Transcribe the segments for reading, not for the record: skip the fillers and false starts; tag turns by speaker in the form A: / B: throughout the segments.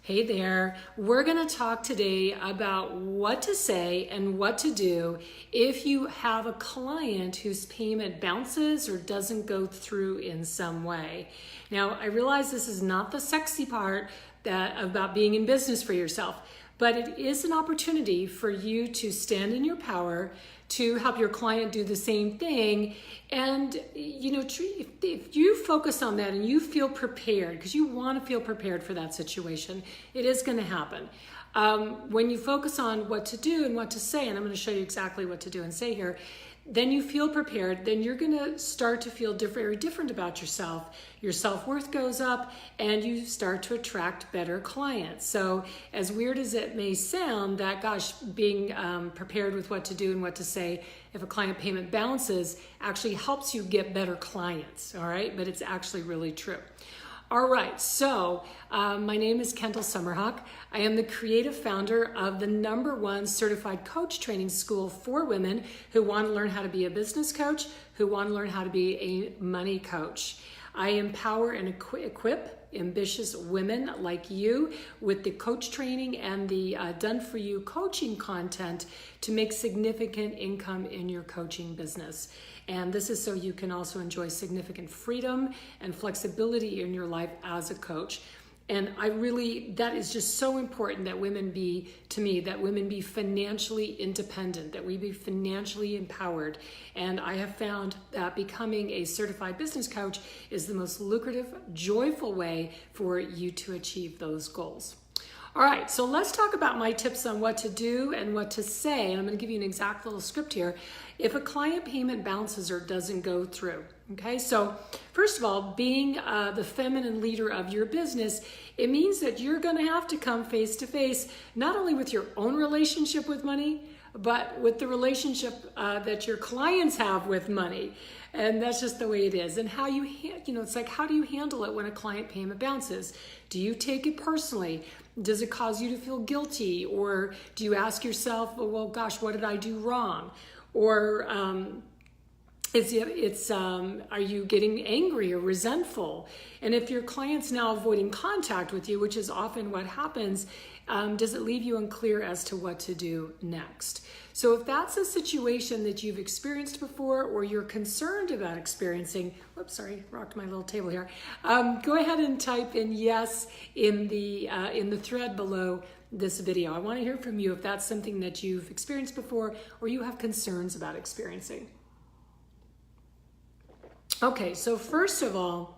A: Hey there, we're going to talk today about what to say and what to do if you have a client whose payment bounces or doesn't go through in some way. Now, I realize this is not the sexy part about being in business for yourself, but it is an opportunity for you to stand in your power, to help your client do the same thing. And if you focus on that and you feel prepared, because you want to feel prepared for that situation, it is going to happen. When you focus on what to do and what to say, and I'm going to show you exactly what to do and say here, then you feel prepared, then you're going to start to feel very different about yourself. Your self-worth goes up and you start to attract better clients. So as weird as it may sound, that being prepared with what to do and what to say if a client payment bounces actually helps you get better clients, all right? But it's actually really true. All right, so my name is Kendall SummerHawk. I am the creative founder of the #1 certified coach training school for women who want to learn how to be a business coach, who want to learn how to be a money coach. I empower and equip ambitious women like you with the coach training and the done-for-you coaching content to make significant income in your coaching business. And this is so you can also enjoy significant freedom and flexibility in your life as a coach. And that is just so important that women be financially independent, that we be financially empowered. And I have found that becoming a certified business coach is the most lucrative, joyful way for you to achieve those goals. All right, so let's talk about my tips on what to do and what to say. And I'm going to give you an exact little script here. If a client payment bounces or doesn't go through, okay? So first of all, being the feminine leader of your business, it means that you're going to have to come face to face, not only with your own relationship with money, but with the relationship that your clients have with money. And that's just the way it is. And how it's like, how do you handle it when a client payment bounces? Do you take it personally? Does it cause you to feel guilty? Or do you ask yourself, well, gosh, what did I do wrong? Or are you getting angry or resentful? And if your client's now avoiding contact with you, which is often what happens, does it leave you unclear as to what to do next? So if that's a situation that you've experienced before or you're concerned about experiencing, whoops, sorry, rocked my little table here. Go ahead and type in yes in the thread below this video. I want to hear from you if that's something that you've experienced before or you have concerns about experiencing. Okay, so first of all,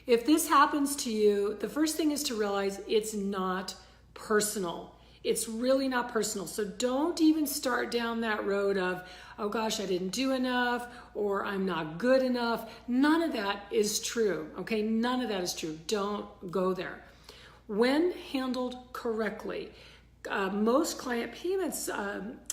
A: if this happens to you, the first thing is to realize it's not personal. It's really not personal. So don't even start down that road of, oh gosh, I didn't do enough, or I'm not good enough. None of that is true, okay? None of that is true. Don't go there. When handled correctly, most client payments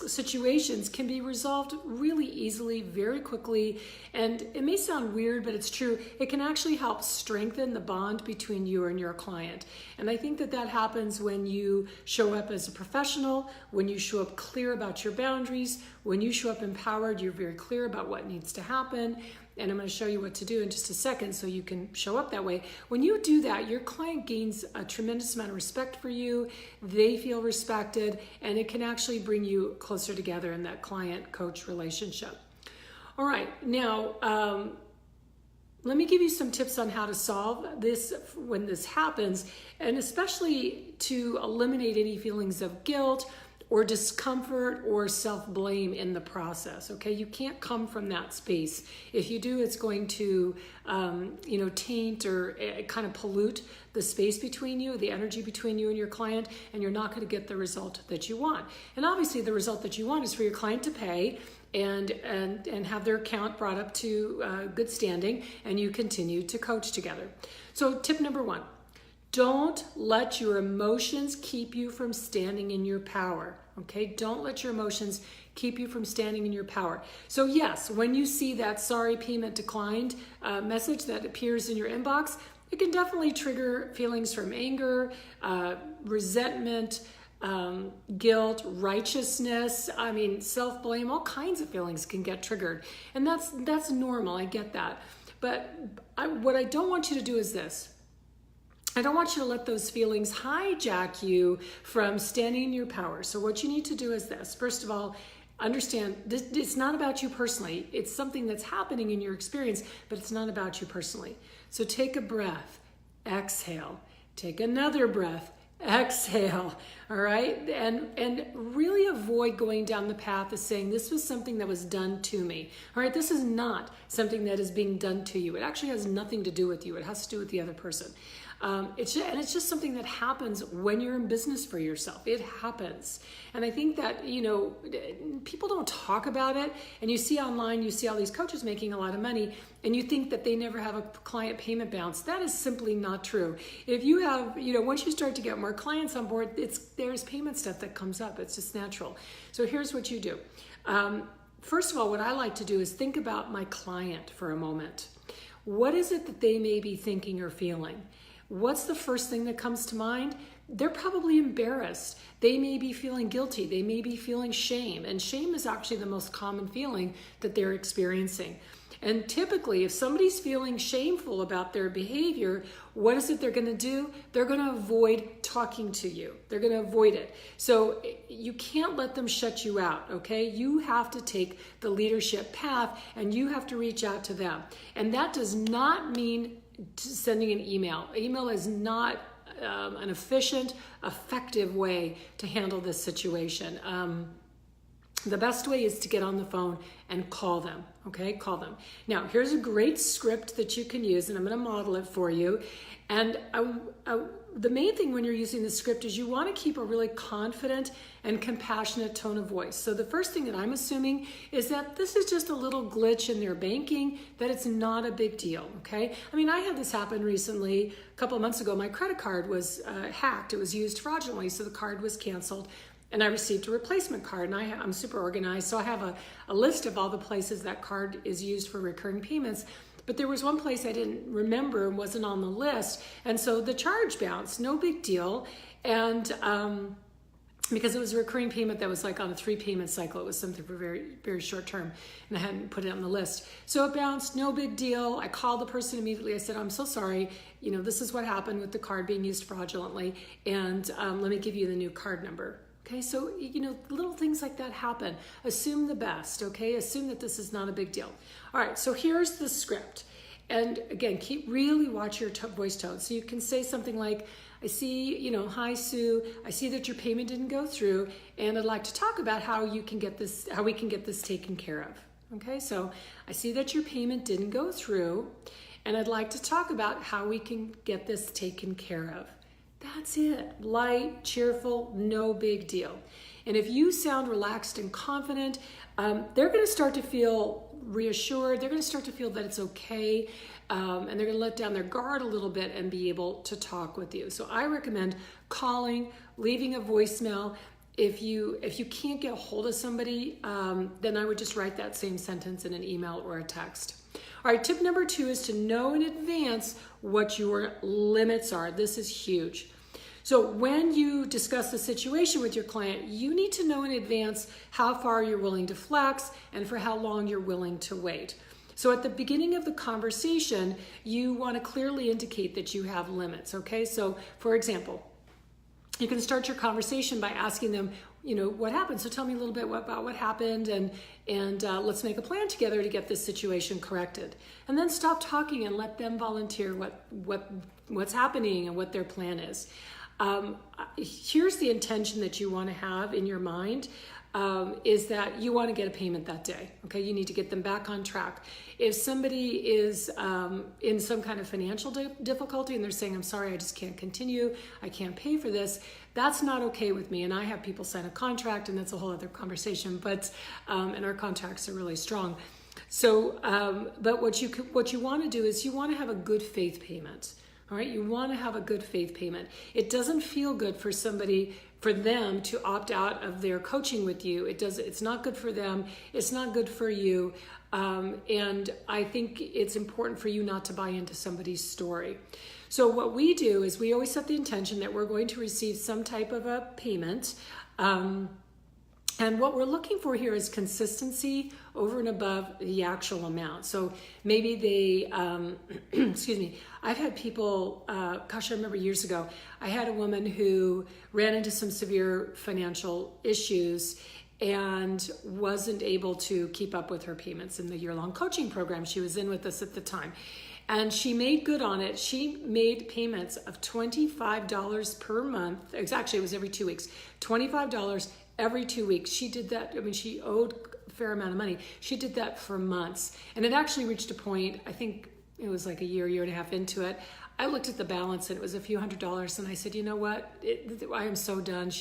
A: situations can be resolved really easily, very quickly, and it may sound weird, but it's true. It can actually help strengthen the bond between you and your client. And I think that happens when you show up as a professional, when you show up clear about your boundaries, when you show up empowered, you're very clear about what needs to happen. And I'm going to show you what to do in just a second so you can show up that way. When you do that, your client gains a tremendous amount of respect for you. They feel respected, and it can actually bring you closer together in that client-coach relationship. All right, now let me give you some tips on how to solve this when this happens, and especially to eliminate any feelings of guilt or discomfort or self-blame in the process, okay? You can't come from that space. If you do, it's going to taint or kind of pollute the space between you, the energy between you and your client, and you're not gonna get the result that you want. And obviously the result that you want is for your client to pay and have their account brought up to good standing, and you continue to coach together. So tip number 1, don't let your emotions keep you from standing in your power, okay? Don't let your emotions keep you from standing in your power. So yes, when you see that sorry payment declined message that appears in your inbox, it can definitely trigger feelings from anger, resentment, guilt, righteousness, self-blame, all kinds of feelings can get triggered. And that's normal, I get that. But what I don't want you to do is this. I don't want you to let those feelings hijack you from standing in your power. So what you need to do is this. First of all, understand this, it's not about you personally. It's something that's happening in your experience, but it's not about you personally. So take a breath, exhale, take another breath, exhale, all right? And really avoid going down the path of saying this was something that was done to me, all right? This is not something that is being done to you. It actually has nothing to do with you. It has to do with the other person. It's just something that happens when you're in business for yourself. It happens. And I think that, you know, people don't talk about it. And you see online, you see all these coaches making a lot of money, and you think that they never have a client payment bounce. That is simply not true. If you have, you know, once you start to get more clients on board, there's payment stuff that comes up. It's just natural. So here's what you do. First of all, what I like to do is think about my client for a moment. What is it that they may be thinking or feeling? What's the first thing that comes to mind? They're probably embarrassed. They may be feeling guilty. They may be feeling shame. And shame is actually the most common feeling that they're experiencing. And typically, if somebody's feeling shameful about their behavior, what is it they're going to do? They're going to avoid talking to you. They're going to avoid it. So you can't let them shut you out, okay? You have to take the leadership path, and you have to reach out to them. And that does not mean sending an email. Email is not an efficient, effective way to handle this situation. The best way is to get on the phone and call them, okay? Call them. Now, here's a great script that you can use, and I'm going to model it for you. And the main thing when you're using the script is you want to keep a really confident and compassionate tone of voice. So the first thing that I'm assuming is that this is just a little glitch in their banking, that it's not a big deal, okay? I mean, I had this happen recently. A couple of months ago, my credit card was hacked. It was used fraudulently, so the card was canceled. And I received a replacement card, and I'm super organized, so I have a list of all the places that card is used for recurring payments. But there was one place I didn't remember and wasn't on the list, and so the charge bounced, no big deal. And because it was a recurring payment that was like on a 3-payment cycle, it was something for very, very short term, and I hadn't put it on the list. So it bounced, no big deal. I called the person immediately. I said, I'm so sorry, you know, this is what happened with the card being used fraudulently, and let me give you the new card number. Okay, so, you know, little things like that happen. Assume the best, okay? Assume that this is not a big deal. All right, so here's the script. And again, really watch your voice tone. So you can say something like, I see, you know, hi Sue, I see that your payment didn't go through, and I'd like to talk about how we can get this taken care of. Okay, so I see that your payment didn't go through, and I'd like to talk about how we can get this taken care of. That's it. Light, cheerful, no big deal. And if you sound relaxed and confident, they're going to start to feel reassured. They're going to start to feel that it's okay. And they're going to let down their guard a little bit and be able to talk with you. So I recommend calling, leaving a voicemail. If you can't get a hold of somebody, then I would just write that same sentence in an email or a text. All right, tip number 2 is to know in advance what your limits are. This is huge. So when you discuss the situation with your client, you need to know in advance how far you're willing to flex and for how long you're willing to wait. So at the beginning of the conversation, you want to clearly indicate that you have limits, okay? So for example, you can start your conversation by asking them, you know, what happened? So tell me a little bit about what happened, and let's make a plan together to get this situation corrected. And then stop talking and let them volunteer what's happening and what their plan is. Here's the intention that you want to have in your mind. Is that you want to get a payment that day, okay? You need to get them back on track. If somebody is in some kind of financial difficulty and they're saying, I'm sorry, I just can't continue, I can't pay for this, that's not okay with me. And I have people sign a contract, and that's a whole other conversation, but and our contracts are really strong. So, but what you want to do is you want to have a good faith payment. All right, you want to have a good faith payment. It doesn't feel good for them to opt out of their coaching with you. It's not good for them. It's not good for you. And I think it's important for you not to buy into somebody's story. So what we do is we always set the intention that we're going to receive some type of a payment. And And what we're looking for here is consistency over and above the actual amount. So maybe they, excuse me, I've had people, gosh, I remember years ago, I had a woman who ran into some severe financial issues and wasn't able to keep up with her payments in the year-long coaching program she was in with us at the time. And she made good on it. She made payments of $25 per month. Actually, it was every 2 weeks. $25 every 2 weeks. She did that. I mean, she owed a fair amount of money. She did that for months. And it actually reached a point, I think it was like a year and a half into it. I looked at the balance and it was a few $100s. And I said, you know what? I am so done.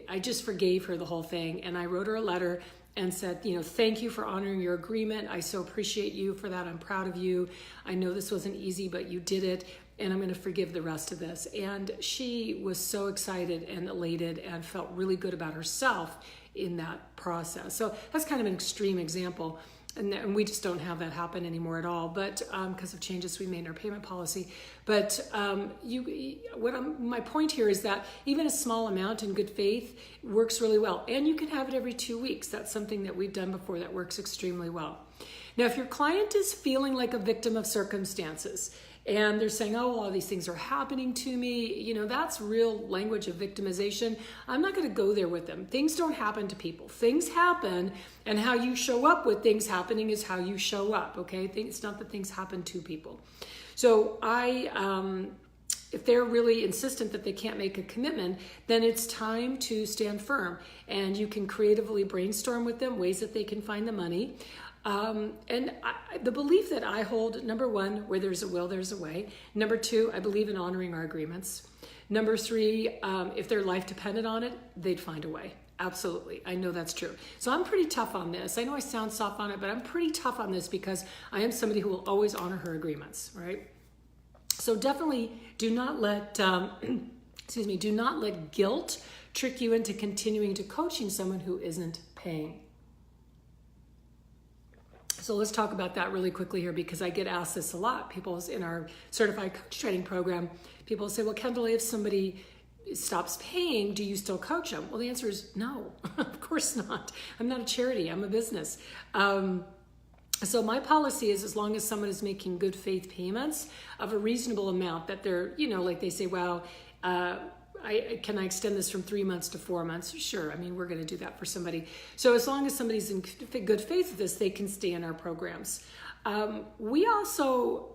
A: I just forgave her the whole thing. And I wrote her a letter and said, thank you for honoring your agreement. I so appreciate you for that. I'm proud of you. I know this wasn't easy, but you did it. And I'm going to forgive the rest of this. And she was so excited and elated and felt really good about herself in that process. So that's kind of an extreme example. And we just don't have that happen anymore at all, but because of changes we made in our payment policy. But my point here is that even a small amount in good faith works really well. And you can have it every 2 weeks. That's something that we've done before that works extremely well. Now, if your client is feeling like a victim of circumstances, and they're saying, oh, all these things are happening to me, that's real language of victimization. I'm not going to go there with them. Things don't happen to people. Things happen, and how you show up with things happening is how you show up, okay? It's not that things happen to people. So if they're really insistent that they can't make a commitment, then it's time to stand firm. And you can creatively brainstorm with them ways that they can find the money. The belief that I hold, number one, where there's a will, there's a way. Number two, I believe in honoring our agreements. Number three, if their life depended on it, they'd find a way. Absolutely. I know that's true. So I'm pretty tough on this. I know I sound soft on it, but I'm pretty tough on this because I am somebody who will always honor her agreements, right? So definitely do not let, do not let guilt trick you into continuing to coaching someone who isn't paying. So let's talk about that really quickly here because I get asked this a lot. People in our certified coach training program, people say, well, Kendall, if somebody stops paying, do you still coach them? Well, the answer is no, of course not. I'm not a charity, I'm a business. So my policy is as long as someone is making good faith payments of a reasonable amount that they're, like they say, wow, can I extend this from 3 months to 4 months? Sure. I mean, we're going to do that for somebody. So as long as somebody's in good faith with this, they can stay in our programs. We also,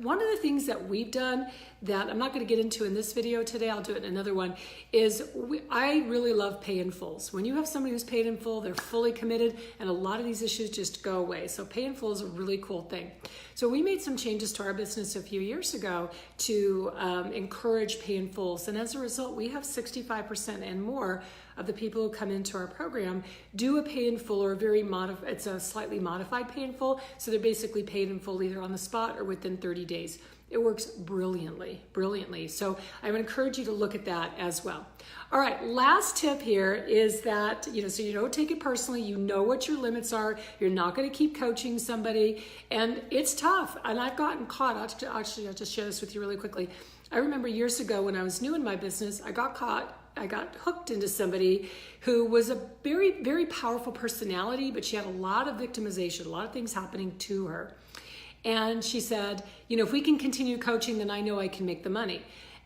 A: one of the things that we've done that I'm not going to get into in this video today, I'll do it in another one, is I really love pay in fulls. When you have somebody who's paid in full, they're fully committed, and a lot of these issues just go away. So pay in full is a really cool thing. So we made some changes to our business a few years ago to encourage pay in fulls. And as a result, we have 65% and more of the people who come into our program do a pay in full or it's a slightly modified pay in full. So they're basically paid in full either on the spot or within 30 days. It works brilliantly. So I would encourage you to look at that as well. All right, last tip here is that, so you don't take it personally, you know what your limits are, you're not gonna keep coaching somebody, and it's tough. And I've gotten caught, I'll just share this with you really quickly. I remember years ago when I was new in my business, I got hooked into somebody who was a very, very powerful personality, but she had a lot of victimization, a lot of things happening to her. And she said, if we can continue coaching, then I know I can make the money.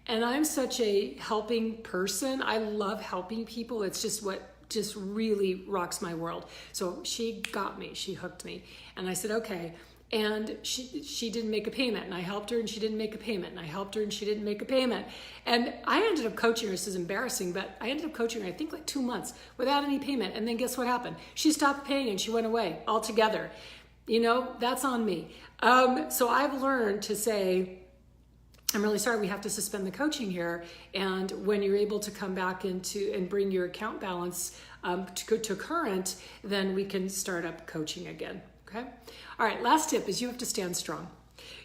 A: And I'm such a helping person. I love helping people. It's just what just really rocks my world. So she got me, she hooked me. And I said, okay. And she didn't make a payment, and I helped her, and she didn't make a payment, and I helped her, and she didn't make a payment. And I ended up coaching her. This is embarrassing, but I ended up coaching her, I think like 2 months without any payment. And then guess what happened? She stopped paying and she went away altogether. That's on me. So I've learned to say, I'm really sorry, we have to suspend the coaching here. And when you're able to come back and bring your account balance to current, then we can start up coaching again. Okay. All right. Last tip is you have to stand strong.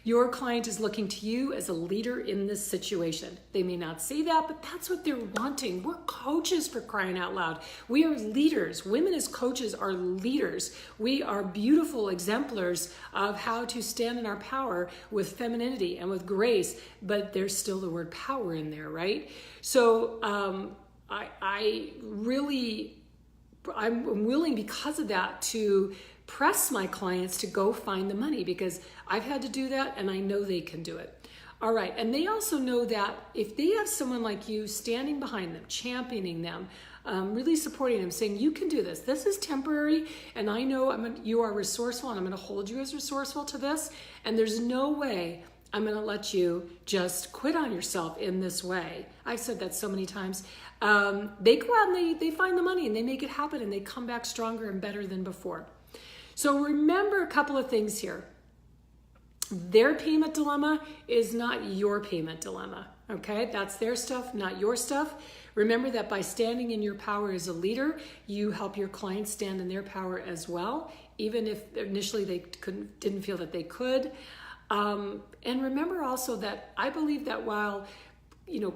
A: Your client is looking to you as a leader in this situation. They may not say that, but that's what they're wanting. We're coaches, for crying out loud. We are leaders. Women as coaches are leaders. We are beautiful exemplars of how to stand in our power with femininity and with grace, but there's still the word power in there, right? So I'm willing because of that to press my clients to go find the money, because I've had to do that and I know they can do it. All right, and they also know that if they have someone like you standing behind them, championing them, really supporting them, saying, you can do this. This is temporary, and I know you are resourceful, and I'm going to hold you as resourceful to this, and there's no way I'm going to let you just quit on yourself in this way. I've said that so many times. They go out and they find the money, and they make it happen, and they come back stronger and better than before. So remember a couple of things here. Their payment dilemma is not your payment dilemma, okay? That's their stuff, not your stuff. Remember that by standing in your power as a leader, you help your clients stand in their power as well, even if initially they didn't feel that they could. And remember also that I believe that while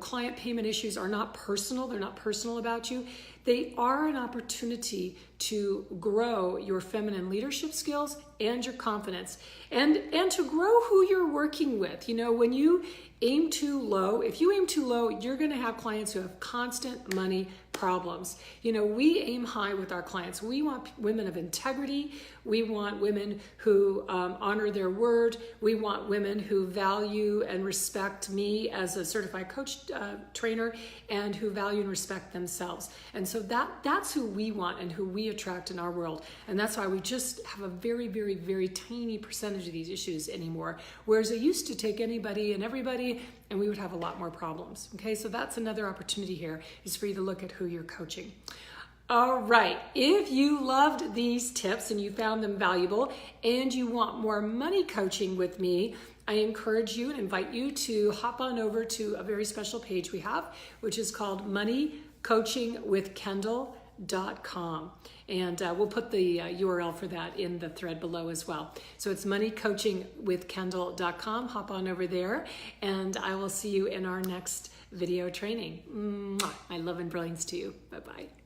A: client payment issues are not personal, they're not personal about you, they are an opportunity to grow your feminine leadership skills and your confidence, and to grow who you're working with. When you aim too low, if you aim too low, you're going to have clients who have constant money problems. We aim high with our clients. We want women of integrity. We want women who honor their word. We want women who value and respect me as a certified coach trainer, and who value and respect themselves. And so that's who we want and who we attract in our world. And that's why we just have a very, very, very tiny percentage of these issues anymore. Whereas it used to take anybody and everybody, and we would have a lot more problems. Okay, so that's another opportunity here, is for you to look at who you're coaching. All right, if you loved these tips and you found them valuable and you want more money coaching with me, I encourage you and invite you to hop on over to a very special page we have, which is called moneycoachingwithkendall.com. And we'll put the URL for that in the thread below as well. So it's moneycoachingwithkendall.com. Hop on over there, and I will see you in our next video training. Mwah. My love and brilliance to you. Bye-bye.